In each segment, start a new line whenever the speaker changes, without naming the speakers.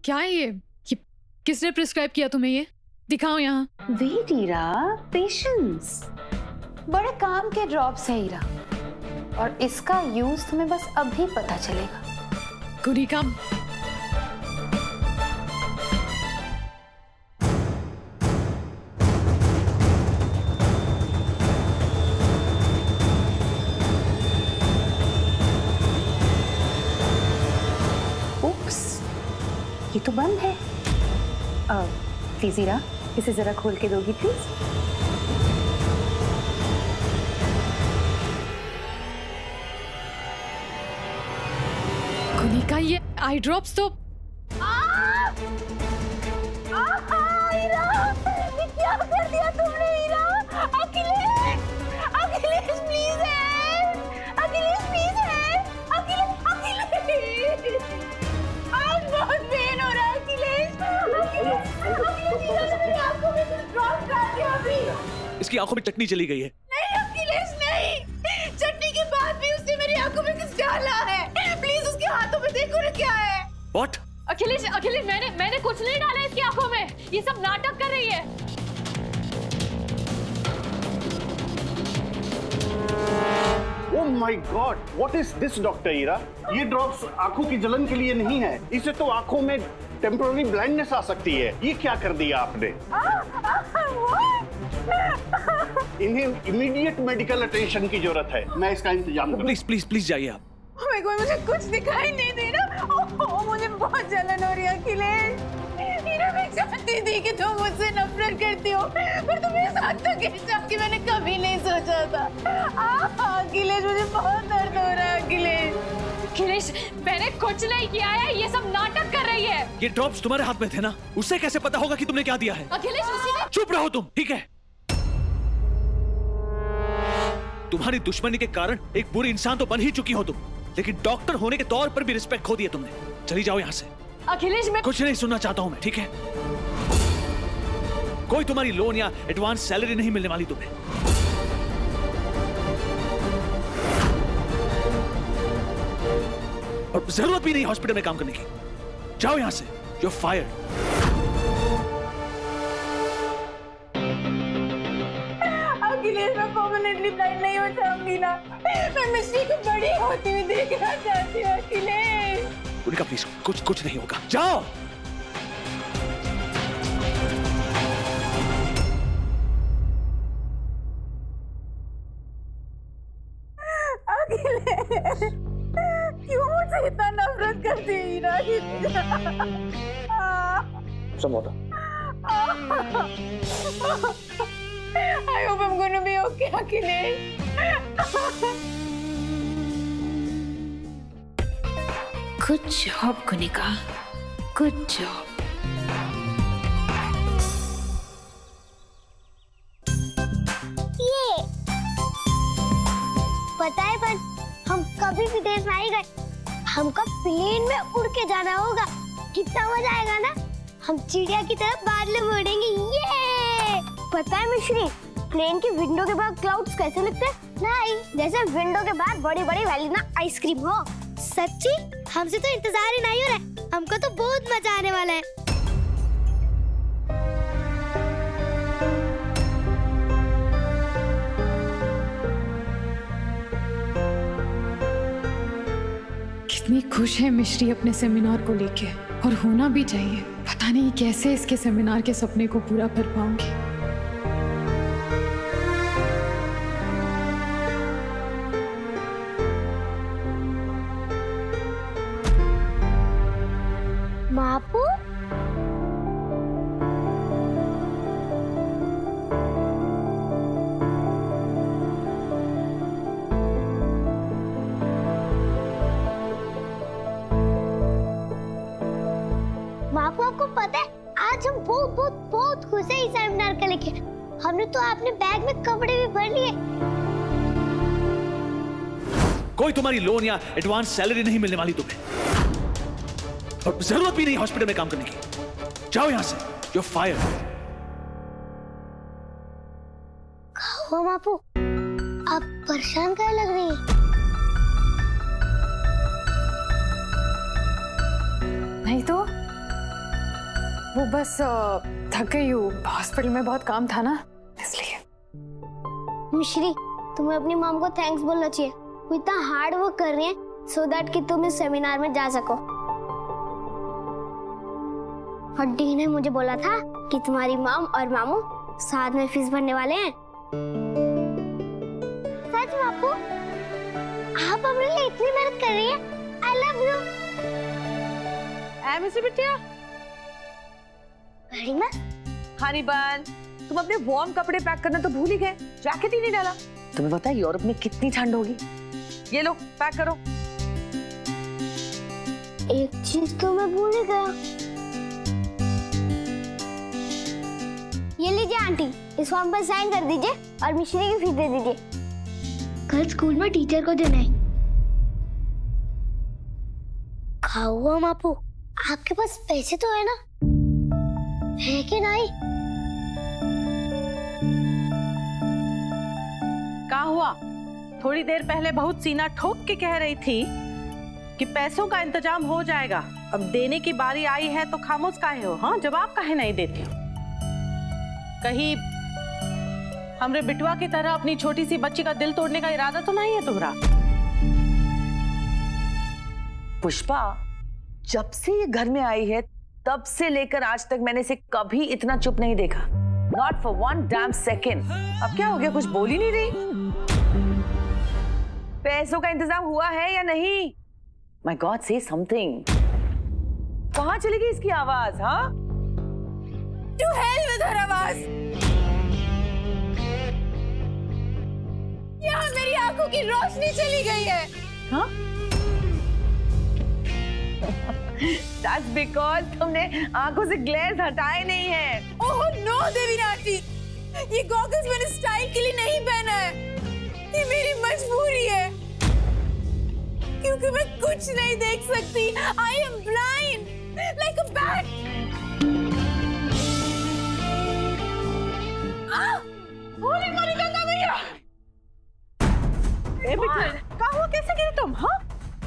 क्या है ये किसने प्रिस्क्राइब किया तुम्हें? ये दिखाओ यहाँ।
Wait Ira, patience. बड़े काम के ड्रॉप्स है ईरा, और इसका यूज तुम्हें बस अभी पता चलेगा।
कुनिका,
ये तो बंद है। प्लीज ईरा, इसे जरा खोल के दोगी प्लीज?
कुनिका, ये आई ड्रॉप्स तो
ईरा, ये क्या कर दिया तुमने ईरा? अखिलेश, अखिलेश प्लीज है, अखिलेश प्लीज है, अखिलेश, आज बहुत पेन हो रहा है अखिलेश, मेरी आंखों में कुछ ड्रॉप डाल दिया अभी।
इसकी आंखों में चटनी चली गई है।
नहीं अखिलेश नहीं, चटनी के बाद भी उसने मेरी आंखों में कुछ डाला है। प्लीज उसके हाथों में देखो ना क्या है।
What?
अखिलेश, मैंने कुछ नहीं डाला इसकी आंखों में। ये सब नाटक कर रही है।
Oh my God! What is this, doctor Ira? ये ड्रॉप्स आंखों की जलन के लिए नहीं है। इससे तो आंखों में टेम्पररी ब्लाइंडनेस आ सकती है। ये क्या कर दिया आपने? इन्हें इमीडिएट मेडिकल अटेंशन की जरूरत है। मैं इसका इंतजाम करूँ।
प्लीज जाइए आप।
मुझे कुछ दिखाई नहीं दे रहा। मुझे बहुत जलन हो रही है अखिलेश। ईरा, मैं जानती थी कि तुम मुझसे नफरत करती हो, पर तुम इस हद तक इंसान की मैंने कभी नहीं सोचा था। अखिलेश, मुझे बहुत दर्द हो रहा है अखिलेश।
अखिलेश, मैंने कुछ नहीं किया है। ये सब नाटक कर रही है।
ये ड्रॉप्स तुम्हारे हाथ में थे ना, उससे कैसे पता होगा कि तुमने क्या दिया है?
अखिलेश, उसी ने।
चुप रहो तुम, ठीक है? तुम्हारी दुश्मनी के कारण एक बुरी इंसान तो बन ही चुकी हो तुम, लेकिन डॉक्टर होने के तौर पर भी रिस्पेक्ट खो दिया तुमने। चली जाओ यहाँ से।
अखिलेश, मैं
कुछ नहीं सुनना चाहता हूँ मैं, ठीक है? कोई तुम्हारी लोन या एडवांस सैलरी नहीं मिलने वाली तुम्हें। और जरूरत भी नहीं हॉस्पिटल में काम करने की। जाओ यहाँ से। You're fired.
अखिलेश, मैं परमानेंटली ब्लाइंड नहीं हो जाऊंगी ना। मैं मिश्री को बड़ी होती हुई देखना चाहती हूँ अखिलेश।
उनका प्लीज, कुछ नहीं होगा। जाओ।
अखिलेश, क्यों मुझसे इतना नफरत करती है Ira?
Some water.
I hope I'm going to be okay, Akhilesh.
Good job, Kunika. Good job.
ये पता है, पर हम कभी विदेश नहीं गए। हमको प्लेन में उड़ के जाना होगा। कितना मजा आएगा ना। हम चिड़िया की तरह बादल में उड़ेंगे। ये पता है मिश्री, प्लेन की विंडो के बाद क्लाउड्स कैसे लगते हैं? नहीं, जैसे विंडो के बाद बड़ी बड़ी वैलिना आइसक्रीम हो। सच्ची? हमसे तो इंतजार ही नहीं हो रहा। हमको तो बहुत मजा आने वाला है।
कितनी खुश है मिश्री अपने सेमिनार को लेके, और होना भी चाहिए। पता नहीं कैसे इसके सेमिनार के सपने को पूरा कर पाऊंगी।
मापू, मापू, आपको पता है आज हम बहुत बहुत बहुत खुश हैं इस सेमिनार के लेके। हमने तो अपने बैग में कपड़े भी भर लिए।
कोई तुम्हारी लोन या एडवांस सैलरी नहीं मिलने वाली तुम्हें, और जरूरत भी नहीं हॉस्पिटल में काम करने की। जाओ यहाँ से। You're fired.
हुआ मापू, आप परेशान क्या लग रही है?
नहीं तो वो बस थक गई हूँ, हॉस्पिटल में बहुत काम था ना इसलिए।
मिश्री, तुम्हें अपनी मॉम को थैंक्स बोलना चाहिए। वो इतना हार्ड वर्क कर रही है सो दैट कि तुम इस सेमिनार में जा सको। और डी ने मुझे बोला था कि तुम्हारी मॉम और मामू साथ में फीस भरने वाले हैं। सच बापू, आप हमारे लिए इतनी मेहनत कर रही हैं। I love you.
मिस्टर बिटिया।
बड़ी माँ।
हनी बन, तुम अपने वार्म कपड़े पैक करना तो भूल ही गए, जैकेट ही नहीं डाला। तुम्हें पता है यूरोप में कितनी ठंड होगी। ये लो पैक करो।
एक चीज तो मैं भूल ही गया। ये लीजिए आंटी, इस फॉर्म पर साइन कर दीजिए और मिश्री की फीस दे दीजिए। कल स्कूल में टीचर को देना है। खाओ मापू, आपके पास पैसे तो है ना? है कि नहीं?
क्या हुआ? थोड़ी देर पहले बहुत सीना ठोक के कह रही थी कि पैसों का इंतजाम हो जाएगा। अब देने की बारी आई है तो खामोश काहे हो? हाँ, जवाब काहे नहीं देती हो? कहीं हमरे बिटवा की तरह अपनी छोटी सी बच्ची का दिल तोड़ने का इरादा तो नहीं है तुम्हारा?
पुष्पा, जब से ये घर में आई है तब से लेकर आज तक मैंने इसे कभी इतना चुप नहीं देखा। Not for one damn second। अब क्या हो गया, कुछ बोल ही नहीं रही? पैसों का इंतजाम हुआ है या नहीं? My God, say something। कहाँ चली गई इसकी आवाज? हाँ?
To hell with her आवाज। यहाँ मेरी आंखों की रोशनी चली गई है। हाँ?
That's because तुमने आंखों से ग्लेज हटाए नहीं है।
ओह नो देवी आंटी, ये गॉगल्स मैंने स्टाइल के लिए नहीं पहना है, ये मेरी मजबूरी है, क्योंकि मैं कुछ नहीं देख सकती। I am blind like a bat। Holi मोली गंगा मैया। ए बेटा, क्या हुआ? कैसे गिरी तुम? हाँ,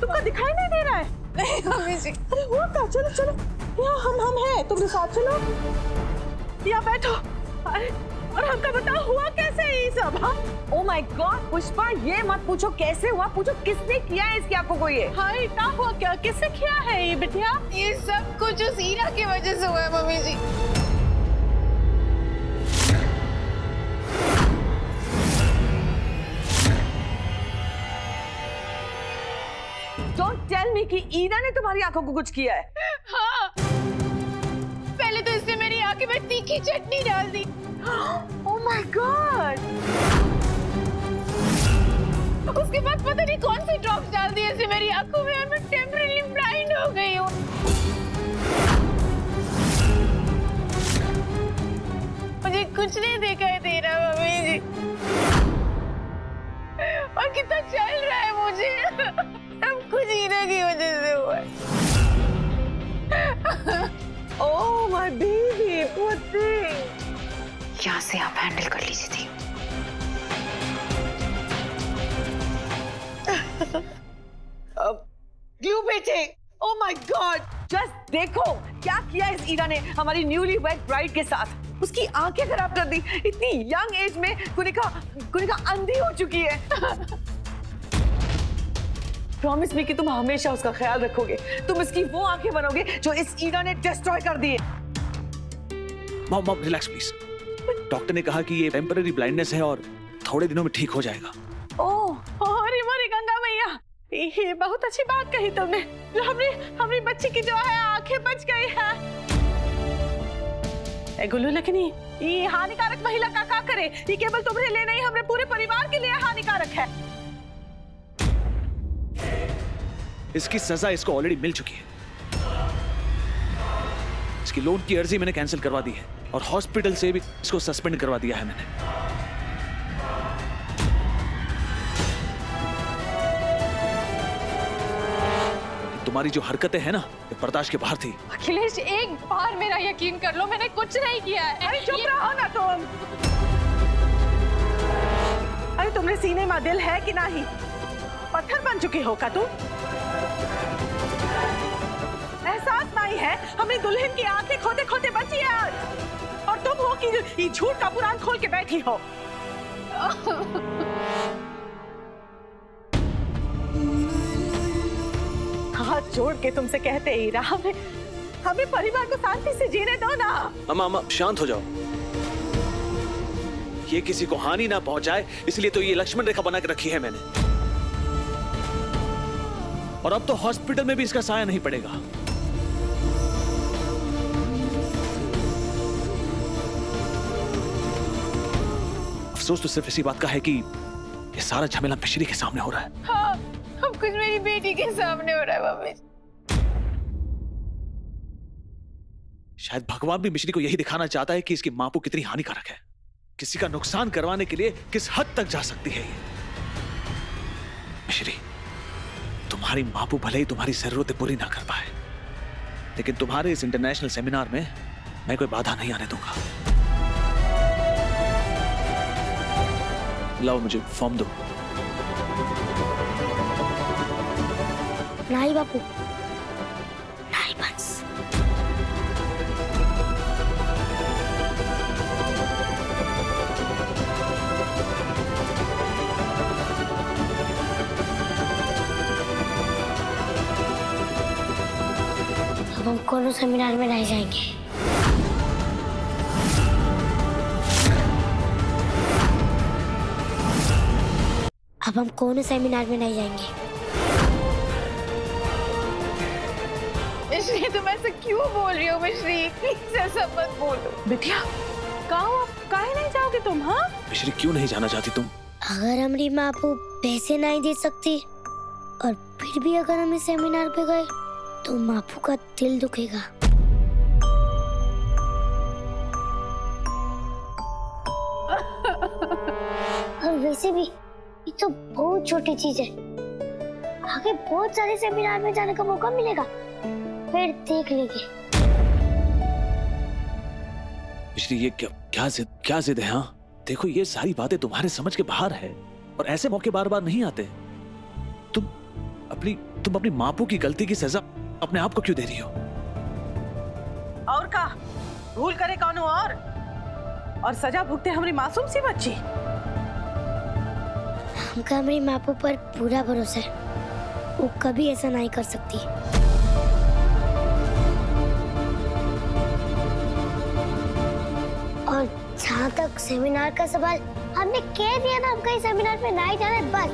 तुमको दिखाई नहीं दे रहा है? नहीं मम्मी जी। हुआ क्या? चलो चलो, यहाँ हम हैं, तुम साथ चलो, यहाँ बैठो। अरे और हमका बताओ हुआ कैसे ये सब? हाँ?
Oh my God, पुष्पा, ये मत पूछो कैसे हुआ, पूछो किसने किया है इसकी आंखों को ये।
हाय, क्या हुआ? क्या किसने किया है ये बिटिया? ये सब कुछ उस ईरा की वजह से हुआ है mummy ji.
Don't tell me कि ईरा ने तुम्हारी आंखों को कुछ किया है।
हाँ, पहले तो इसने मेरी आंखें में तीखी चटनी डाल दी।
Oh my God!
उसके बाद पता नहीं कौन सी ड्रॉप्स डाल दी इसने मेरी आंखों में और मैं टेम्परेरी ब्लाइंड हो गई हूँ। मुझे कुछ नहीं दिखाई दे रहा मम्मी जी, और कितना चल रहा है मुझे, सब कुछ हीरा की वजह से हुआ है।
Oh my baby, poor thing।
यहाँ से आप हैंडल कर लीजिए थी।
क्यों बेटे? Oh my God! Just देखो क्या किया इस ईरा ने हमारी न्यूली वेड ब्राइड के साथ। उसकी आंखें खराब कर दी। इतनी यंग एज में कुनिका अंधी हो चुकी है। प्रॉमिस मी कि तुम हमेशा उसका ख्याल रखोगे। तुम इसकी वो आंखें बनोगे जो इस ईरा ने डिस्ट्रॉय कर दी है।
Mom relax please. डॉक्टर ने कहा कि ये टेम्पररी ब्लाइंडनेस है और थोड़े दिनों में ठीक हो जाएगा।
ओह, अरे मोरी गंगा मैया, ये बहुत अच्छी बात कही तुमने। जो हमारी बच्ची की जो है आंखें बच गई है। ए गुल्लू, लेकिन ये हानिकारक महिला का करे? ये केवल तुम्हारे लिए नहीं, हमारे पूरे परिवार के लिए हानिकारक है।
इसकी सजा इसको ऑलरेडी मिल चुकी है। इसकी लोन की अर्जी मैंने कैंसिल करवा दी है और हॉस्पिटल से भी इसको सस्पेंड करवा दिया है मैंने। तुम्हारी जो हरकतें हैं ना, ये बर्दाश्त के बाहर थी।
अखिलेश, एक बार मेरा यकीन कर लो, मैंने कुछ नहीं किया है।
अरे चुप रहो ना तुम। अरे तुमने सीने में दिल है कि नहीं? पत्थर बन चुकी हो क्या तुम? एहसास नहीं
आई है, हमें दुल्हन की आंखें खोते खोते बची है आज। और तुम हो कि ये झूठ का पुराण खोल के बैठी हो। हाथ जोड़ के तुमसे कहते हीरा, हमें परिवार को शांति से जीने दो ना।
अम्मा शांत हो जाओ। ये किसी को हानि ना पहुंचाए, इसलिए तो ये लक्ष्मण रेखा बना के रखी है मैंने। और अब तो हॉस्पिटल में भी इसका साया नहीं पड़ेगा। अफसोस तो सिर्फ इसी बात का है कि ये सारा झमेला मिश्री के सामने हो रहा है।
हाँ, अब कुछ मेरी बेटी के सामने हो रहा है मम्मी।
शायद भगवान भी मिश्री को यही दिखाना चाहता है कि इसकी मापू कितनी हानिकारक है, किसी का नुकसान करवाने के लिए किस हद तक जा सकती है ये। मिश्री, तुम्हारी मापू भले ही तुम्हारी जरूरतें पूरी ना कर पाए, लेकिन तुम्हारे इस इंटरनेशनल सेमिनार में मैं कोई बाधा नहीं आने दूंगा। लाओ मुझे फॉर्म दो।
नहीं बापू, नहीं बस। अब हम कोनो सेमिनार में नहीं जाएंगे। अब हम कोनो सेमिनार में नहीं जाएंगे।
मिश्री, तुम ऐसा क्यों बोल रही हो मिश्री? प्लीज ऐसा मत बोलो।
बिटिया, कहाँ काहे नहीं जाओगे तुम? हाँ
मिश्री, क्यों नहीं जाना चाहती तुम?
अगर हमारी माँ को पैसे नहीं दे सकती और फिर भी अगर हम इस सेमिनार पे गए तो मापू का दिल दुखेगा। और वैसे भी ये तो बहुत छोटी चीज है, आगे बहुत सारे सेमिनार में जाने का मौका मिलेगा, फिर देख लेंगे।
मिश्री, ये क्या जिद है? हाँ देखो, ये सारी बातें तुम्हारे समझ के बाहर है और ऐसे मौके बार बार नहीं आते। तुम अपनी मापू की गलती की सजा अपने आप को क्यों दे रही हो?
और का भूल करे कौन और सजा भुगते हमारी मासूम सी बच्ची।
हमका हमारी मापू पर पूरा भरोसा है, वो कभी ऐसा नहीं कर सकती। और जहाँ तक सेमिनार का सवाल, हमने कह दिया ना हम कहीं सेमिनार में नहीं जाना बस।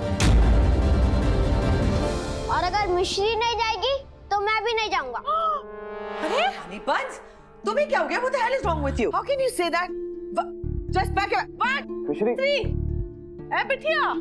और अगर मिश्री नहीं जाएगी तो मैं भी नहीं जाऊंगा।
अरे हनीपंच, तुम्हें क्या हो गया? What the hell is wrong with you? How can you say that? Just back up. 1, 3. ए बिटिया।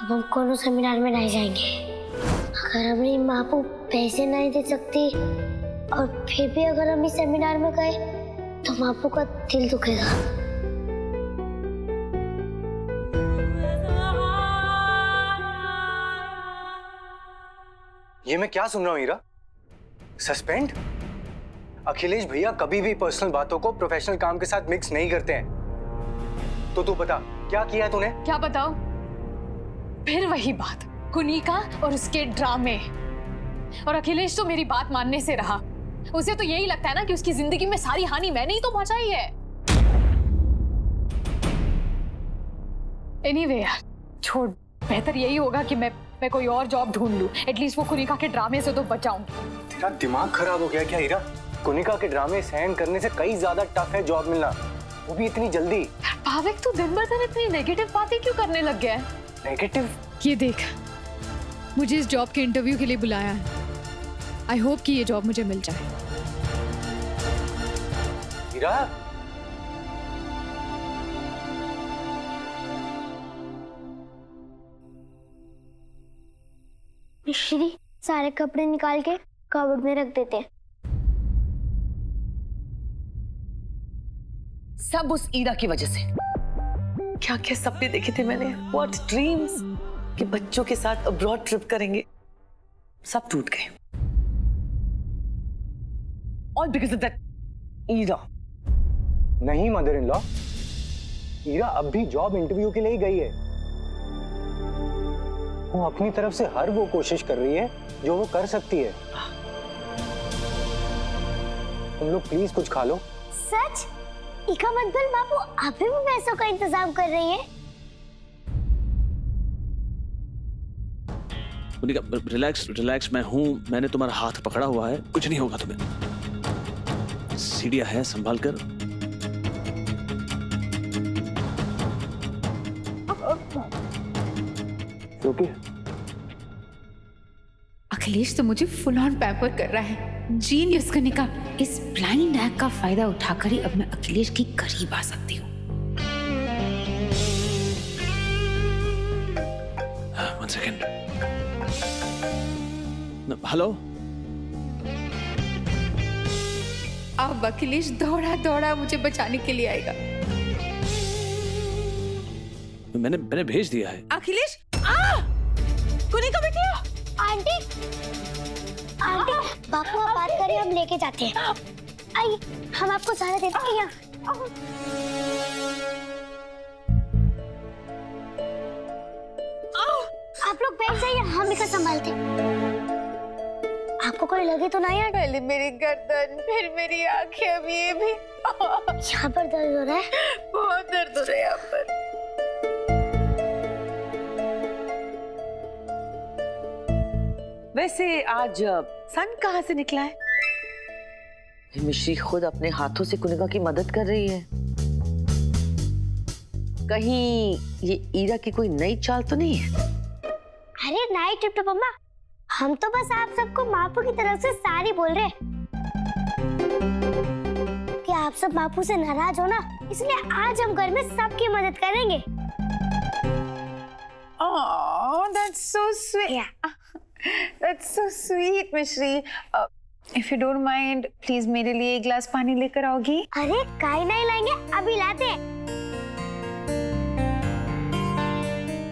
अब हम कोनो सेमिनार में नहीं जाएंगे। अगर हमारी माँ को पैसे नहीं दे सकती और फिर भी अगर हम इस सेमिनार में गए तो मापू का दिल दुखेगा।
ये मैं क्या सुन रहा हूँ हीरा? सस्पेंड? अखिलेश भैया कभी भी पर्सनल बातों को प्रोफेशनल काम के साथ मिक्स नहीं करते हैं। तो तू बता क्या किया है तूने?
क्या बताओ? फिर वही बात, कुनिका और उसके ड्रामे। और अखिलेश तो मेरी बात मानने से रहा। उसे तो यही लगता है ना कि उसकी जिंदगी में सारी हानि मैंने ही तो पहुंचाई है। एनीवे यार, छोड़, बेहतर यही होगा कि मैं कोई और जॉब ढूंढ लूं। एटलीस्ट वो कुनिका के ड्रामे से तो बचाऊंगी।
तेरा दिमाग खराब हो गया क्या हीरा? कुनिका के ड्रामे सहन करने से कई ज्यादा टफ है जॉब मिलना, वो भी इतनी जल्दी।
भाविक, तू दिन भर दिन इतनी नेगेटिव बातें क्यों करने लग गया है?
नेगेटिव?
ये देख, मुझे इस जॉब के इंटरव्यू के लिए बुलाया है। आई होप कि ये जॉब मुझे मिल जाए।
हीरा,
मिश्री, सारे कपड़े निकाल के कबर्ड में रख देते हैं।
सब उस ईरा की वजह से। क्या क्या सपने देखे थे मैंने, व्हाट ड्रीम्स, कि बच्चों के साथ अब्रॉड ट्रिप करेंगे, सब टूट गए। All because of that Ira.
नहीं मदर इन लॉ, ईरा अब भी जॉब इंटरव्यू के लिए ही गई है। वो अपनी तरफ से हर वो कोशिश कर रही है जो वो कर सकती है। तुम लोग प्लीज कुछ खा लो।
सच? इका मतलब बापू अभी भी पैसों का इंतजाम कर रही है?
मोनिका रिलैक्स रिलैक्स, मैं हूं, मैंने तुम्हारा हाथ पकड़ा हुआ है, कुछ नहीं होगा तुम्हें। सीढ़ियां है, संभाल कर।
ओके।
अखिलेश तो मुझे फुल ऑन पैम्पर कर रहा है। जीनियस कनिका, इस ब्लाइंड एक्ट का फायदा उठाकर ही अब मैं अखिलेश के करीब आ सकती हूँ।
One second. हेलो।
अब अखिलेश दौड़ा दौड़ा मुझे बचाने के लिए आएगा।
मैंने भेज दिया है।
अखिलेश, कनिका बेटिया।
आंटी, आंटी, बापू आप बात करिए, हम लेके जाते हैं। आइए, हम आपको सारा दे देंगे यहाँ। आप लोग बैठ जाइए, हम इसे संभालते हैं। आपको कोई लगे तो ना यार?
पहले मेरी गर्दन, फिर मेरी आंखें, अब ये भी।
यहाँ पर दर्द हो रहा है?
बहुत दर्द हो रहा है यहाँ पर।
वैसे आज सन कहाँ से निकला है? मिश्री खुद अपने हाथों से कुनिका की मदद कर रही है। कहीं ये ईरा की कोई नई चाल तो नहीं है?
अरे नाइट टिप मम्मा, हम तो बस आप सबको मापू की तरफ से सारी बोल रहे हैं कि आप सब मापू से नाराज हो ना, इसलिए आज हम घर में सबकी मदद करेंगे।
Oh, that's so sweet.
Yeah.
That's so sweet, मिश्री। If you don't mind, please मेरे लिए एक गिलास पानी लेकर आओगी?
अरे काहे नहीं लाएंगे, अभी लाते हैं।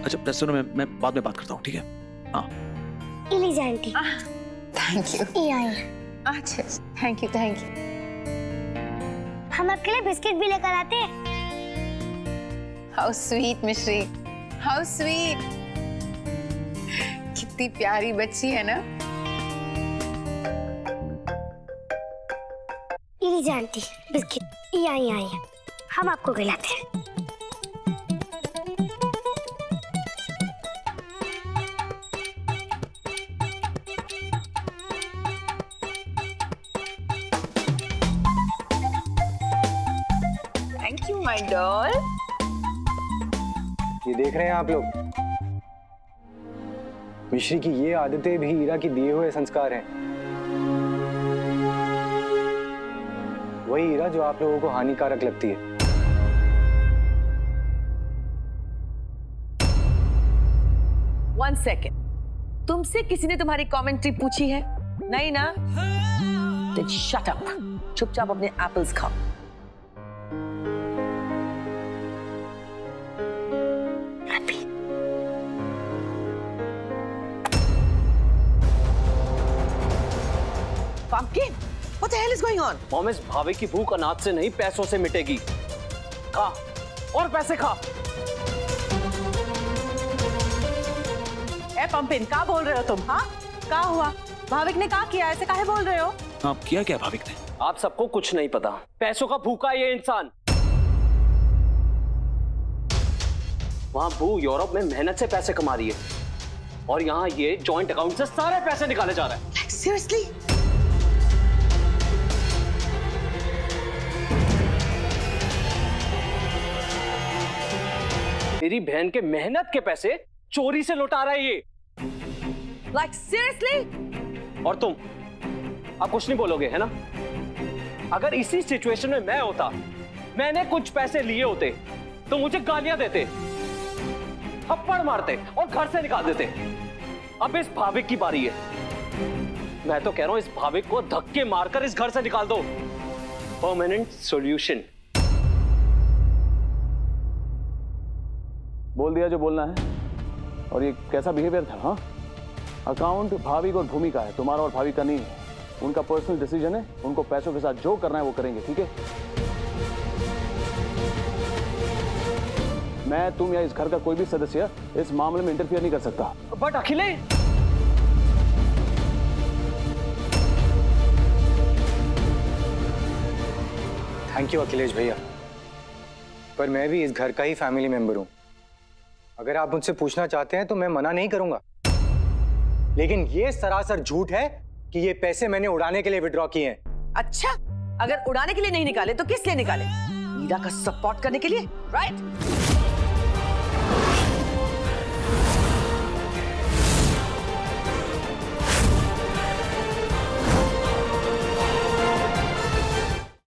अच्छा सुनो, मैं बाद में बात करता हूँ, ठीक है? हाँ।
इलीजा आंटी।
Thank you.
ये आइए।
अच्छा, thank you, thank you.
हम आपके लिए बिस्किट भी लेकर आते हैं।
How sweet, मिश्री। How sweet. कितनी प्यारी बच्ची है ना?
इलीजा आंटी, बिस्किट। ये आइए, हम आपको खिलाते हैं।
Thank you, my doll.
ये देख रहे हैं आप लोग, मिश्री की ये आदतें भी ईरा की दिए हुए संस्कार हैं। वही ईरा जो आप लोगों को हानिकारक लगती है।
वन सेकेंड, तुमसे किसी ने तुम्हारी कमेंट्री पूछी है? नहीं ना? Then shut up. चुपचाप अपने एप्पल्स खाओ। Pumpkin, what the hell is going on?
Mom, इस भावे की भूख अनाज से नहीं पैसों से मिटेगी। खा और पैसे खा।
ए पंपिन, क्या बोल रहे हो तुम? हाँ, क्या हुआ? भाविक ने क्या किया? ऐसे काहे बोल रहे हो?
आप किया क्या भाविक ने?
आप सबको कुछ नहीं पता। पैसों का भूखा ये इंसान। वहां बू यूरोप में मेहनत से पैसे कमा रही है और यहाँ ये जॉइंट अकाउंट से सारे पैसे निकाले जा रहे हैं।
Like, seriously?
मेरी बहन के मेहनत के पैसे चोरी से लौटा रहा है ये।
Like, seriously?
और तुम आप कुछ नहीं बोलोगे है ना? अगर इसी सिचुएशन में मैं होता, मैंने कुछ पैसे लिए होते तो मुझे गालियां देते, थप्पड़ मारते और घर से निकाल देते। अब इस भाविक की बारी है। मैं तो कह रहा हूं इस भाविक को धक्के मारकर इस घर से निकाल दो। Permanent solution.
बोल दिया जो बोलना है। और ये कैसा बिहेवियर था? हाँ, अकाउंट भाभी और भूमि का है, तुम्हारा और भाभी का नहीं है। उनका पर्सनल डिसीजन है, उनको पैसों के साथ जो करना है वो करेंगे, ठीक है? मैं, तुम या इस घर का कोई भी सदस्य इस मामले में इंटरफियर नहीं कर सकता।
But Akhilesh,
thank you Akhilesh भैया, पर मैं भी इस घर का ही फैमिली मेंबर हूं। अगर आप मुझसे पूछना चाहते हैं तो मैं मना नहीं करूंगा, लेकिन ये सरासर झूठ है कि ये पैसे मैंने उड़ाने के लिए विड्रॉ किए हैं।
अच्छा, अगर उड़ाने के लिए नहीं निकाले तो किस लिए निकाले? ईरा का सपोर्ट करने के लिए, राइट?